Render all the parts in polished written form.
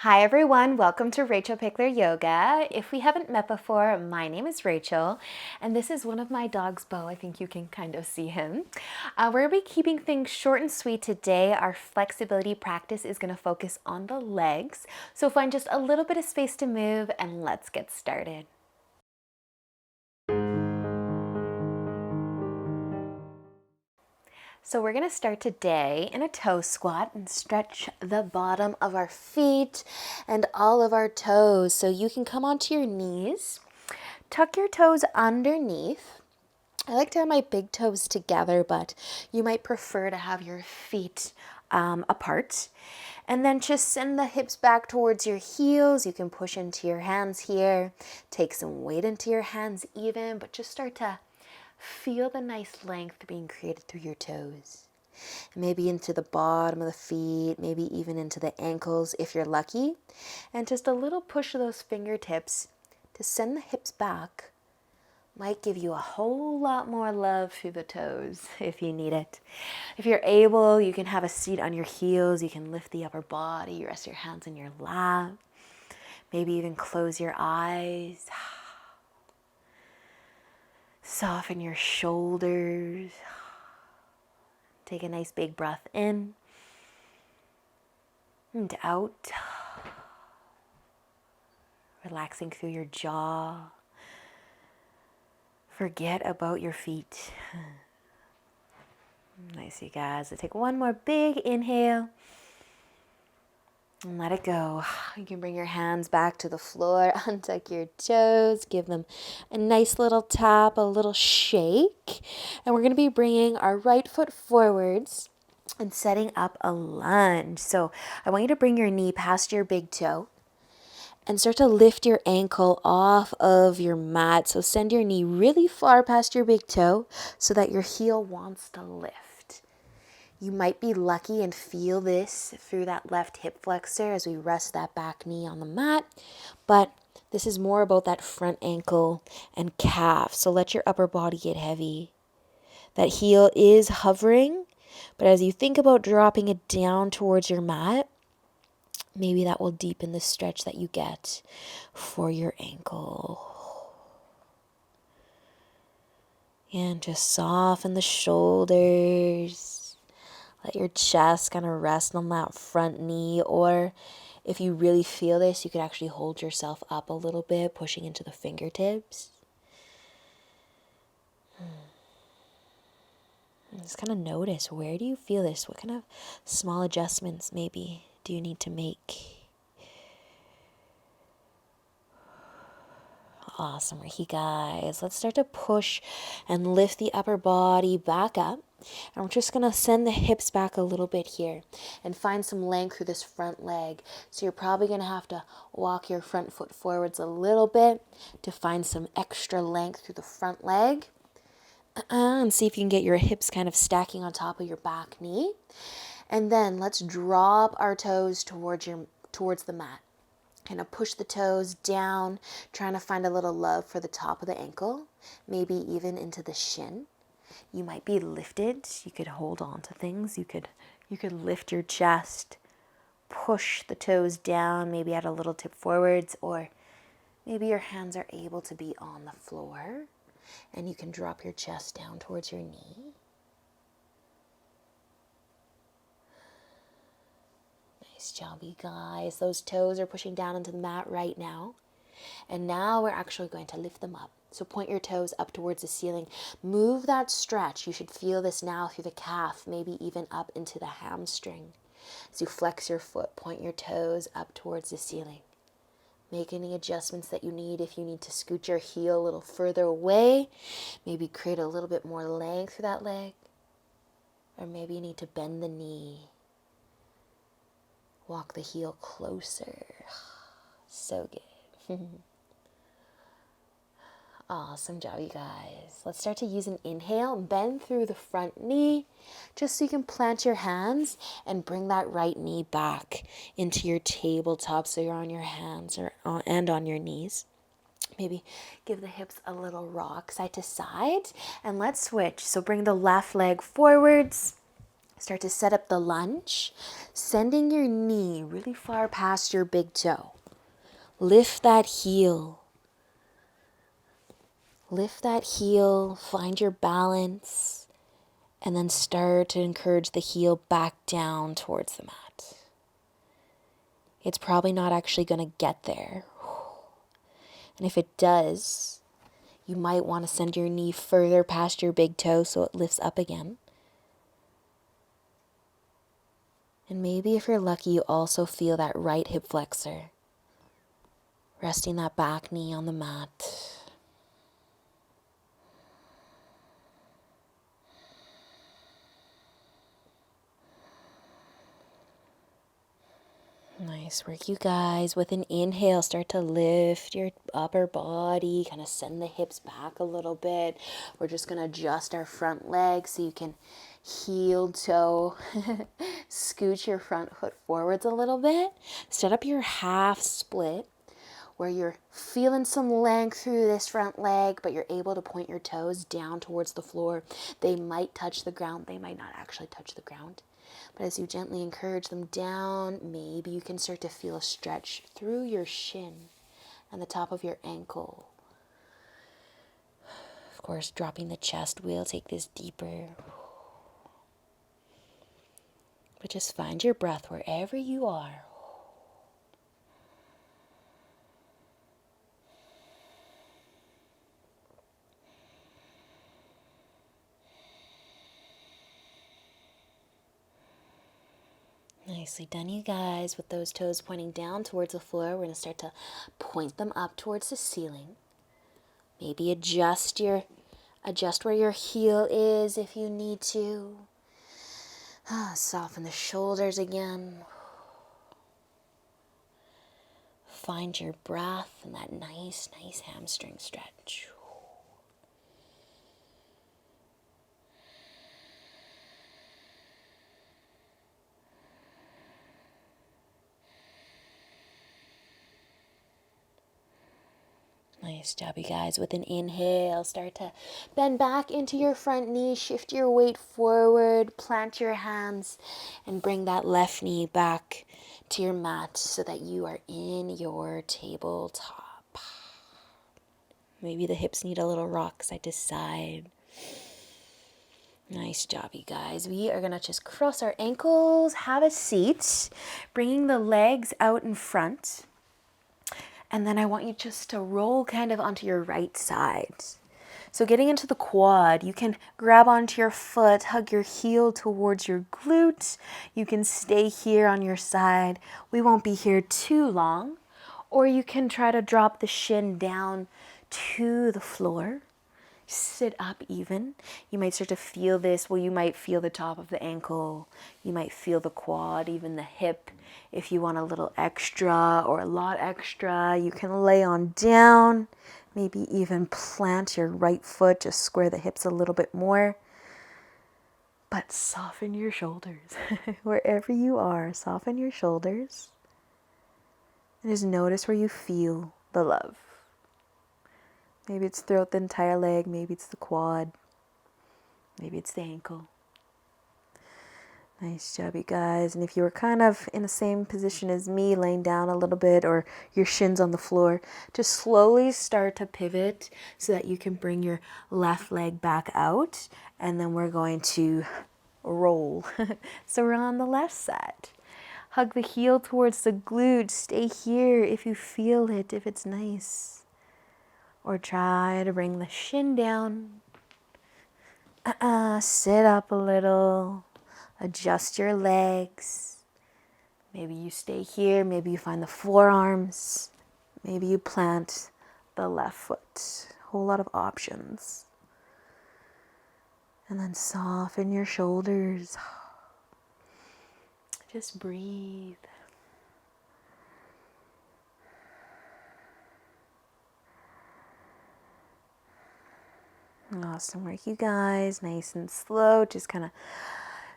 Hi everyone, welcome to Rachel Pichler Yoga. If we haven't met before, my name is Rachel, and this is one of my dogs, Bo. I think you can kind of see him. We're going to be keeping things short and sweet today. Our flexibility practice is going to focus on the legs, so find just a little bit of space to move and let's get started. So we're going to start today in a toe squat and stretch the bottom of our feet and all of our toes. So you can come onto your knees, tuck your toes underneath. I like to have my big toes together, but you might prefer to have your feet apart. And then just send the hips back towards your heels. You can push into your hands here, take some weight into your hands even, but just start to feel the nice length being created through your toes. Maybe into the bottom of the feet, maybe even into the ankles if you're lucky. And just a little push of those fingertips to send the hips back might give you a whole lot more love through the toes if you need it. If you're able, you can have a seat on your heels. You can lift the upper body, you rest your hands in your lap. Maybe even close your eyes. Soften your shoulders. Take a nice big breath in and out. Relaxing through your jaw. Forget about your feet. Nice, you guys. So take one more big inhale and let it go. You can bring your hands back to the floor, untuck your toes, give them a nice little tap, a little shake. And we're going to be bringing our right foot forwards and setting up a lunge. So I want you to bring your knee past your big toe and start to lift your ankle off of your mat. So send your knee really far past your big toe so that your heel wants to lift. You might be lucky and feel this through that left hip flexor as we rest that back knee on the mat. But this is more about that front ankle and calf. So let your upper body get heavy. That heel is hovering, but as you think about dropping it down towards your mat, maybe that will deepen the stretch that you get for your ankle. And just soften the shoulders. Let your chest kind of rest on that front knee, or if you really feel this, you could actually hold yourself up a little bit, pushing into the fingertips. And just kind of notice, where do you feel this? What kind of small adjustments maybe do you need to make? Awesome, Ricky guys. Let's start to push and lift the upper body back up. And we're just going to send the hips back a little bit here and find some length through this front leg. So you're probably going to have to walk your front foot forwards a little bit to find some extra length through the front leg. And see if you can get your hips kind of stacking on top of your back knee. And then let's drop our toes towards the mat. Kind of push the toes down, trying to find a little love for the top of the ankle, maybe even into the shin. You might be lifted. You could hold on to things. You could lift your chest, push the toes down, maybe add a little tip forwards, or maybe your hands are able to be on the floor and you can drop your chest down towards your knee. Nice job, you guys. Those toes are pushing down into the mat right now. And now we're actually going to lift them up. So point your toes up towards the ceiling. Move that stretch. You should feel this now through the calf, maybe even up into the hamstring. As you flex your foot, point your toes up towards the ceiling. Make any adjustments that you need. If you need to scoot your heel a little further away, maybe create a little bit more length through that leg. Or maybe you need to bend the knee. Walk the heel closer. So good. Awesome job, you guys. Let's start to use an inhale. Bend through the front knee just so you can plant your hands and bring that right knee back into your tabletop so you're on your hands and on your knees. Maybe give the hips a little rock side to side, and let's switch. So bring the left leg forwards Start to set up the lunge, sending your knee really far past your big toe. Lift that heel. Lift that heel, find your balance, and then start to encourage the heel back down towards the mat. It's probably not actually going to get there. And if it does, you might want to send your knee further past your big toe so it lifts up again. And maybe if you're lucky, you also feel that right hip flexor. Resting that back knee on the mat. Nice work, you guys. With an inhale, start to lift your upper body, kind of send the hips back a little bit. We're just going to adjust our front leg so you can heel toe, scooch your front foot forwards a little bit. Set up your half split where you're feeling some length through this front leg, but you're able to point your toes down towards the floor. They might touch the ground. They might not actually touch the ground. But as you gently encourage them down, maybe you can start to feel a stretch through your shin and the top of your ankle. Of course, dropping the chest wheel, take this deeper. But just find your breath wherever you are. Nicely done, you guys. With those toes pointing down towards the floor, we're going to start to point them up towards the ceiling. Maybe adjust where your heel is if you need to. Soften the shoulders again. Find your breath and that nice hamstring stretch. Nice job, you guys. With an inhale, start to bend back into your front knee, shift your weight forward, plant your hands, and bring that left knee back to your mat so that you are in your tabletop. Maybe the hips need a little rock side to side. Nice job, you guys. We are going to just cross our ankles, have a seat, bringing the legs out in front. And then I want you just to roll kind of onto your right side. So getting into the quad, you can grab onto your foot, hug your heel towards your glute. You can stay here on your side. We won't be here too long. Or you can try to drop the shin down to the floor. Sit up even. You might start to feel this. Well, you might feel the top of the ankle. You might feel the quad, even the hip. If you want a little extra or a lot extra, you can lay on down. Maybe even plant your right foot. Just square the hips a little bit more. But soften your shoulders. Wherever you are, soften your shoulders. And just notice where you feel the love. Maybe it's throughout the entire leg, maybe it's the quad, maybe it's the ankle. Nice job, you guys. And if you were kind of in the same position as me, laying down a little bit or your shins on the floor, just slowly start to pivot so that you can bring your left leg back out. And then we're going to roll. So we're on the left side. Hug the heel towards the glute. Stay here if you feel it, if it's nice. Or try to bring the shin down. Sit up a little. Adjust your legs. Maybe you stay here. Maybe you find the forearms. Maybe you plant the left foot. Whole lot of options. And then soften your shoulders. Just breathe. Awesome work, you guys. Nice and slow. Just kind of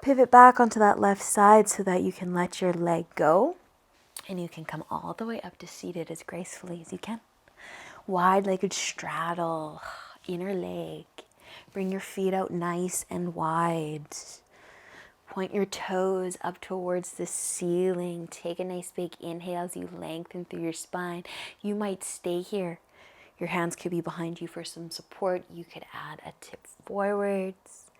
pivot back onto that left side so that you can let your leg go. And you can come all the way up to seated as gracefully as you can. Wide-legged straddle, inner leg. Bring your feet out nice and wide. Point your toes up towards the ceiling. Take a nice big inhale as you lengthen through your spine. You might stay here. Your hands could be behind you for some support. You could add a tip forwards.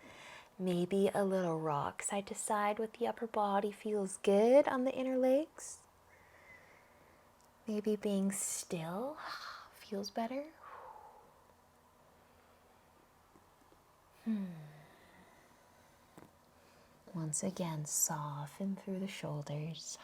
Maybe a little rock side to side with the upper body feels good on the inner legs. Maybe being still feels better. Once again, soften through the shoulders.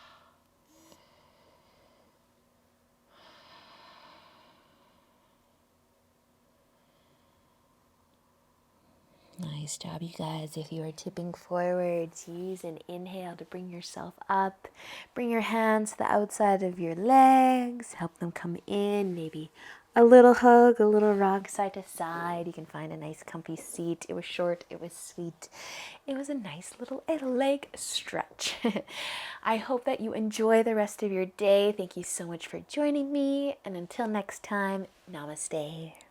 Nice job, you guys. If you are tipping forwards, use an inhale to bring yourself up. Bring your hands to the outside of your legs. Help them come in. Maybe a little hug, a little rock side to side. You can find a nice comfy seat. It was short. It was sweet. It was a nice little leg stretch. I hope that you enjoy the rest of your day. Thank you so much for joining me. And until next time, namaste.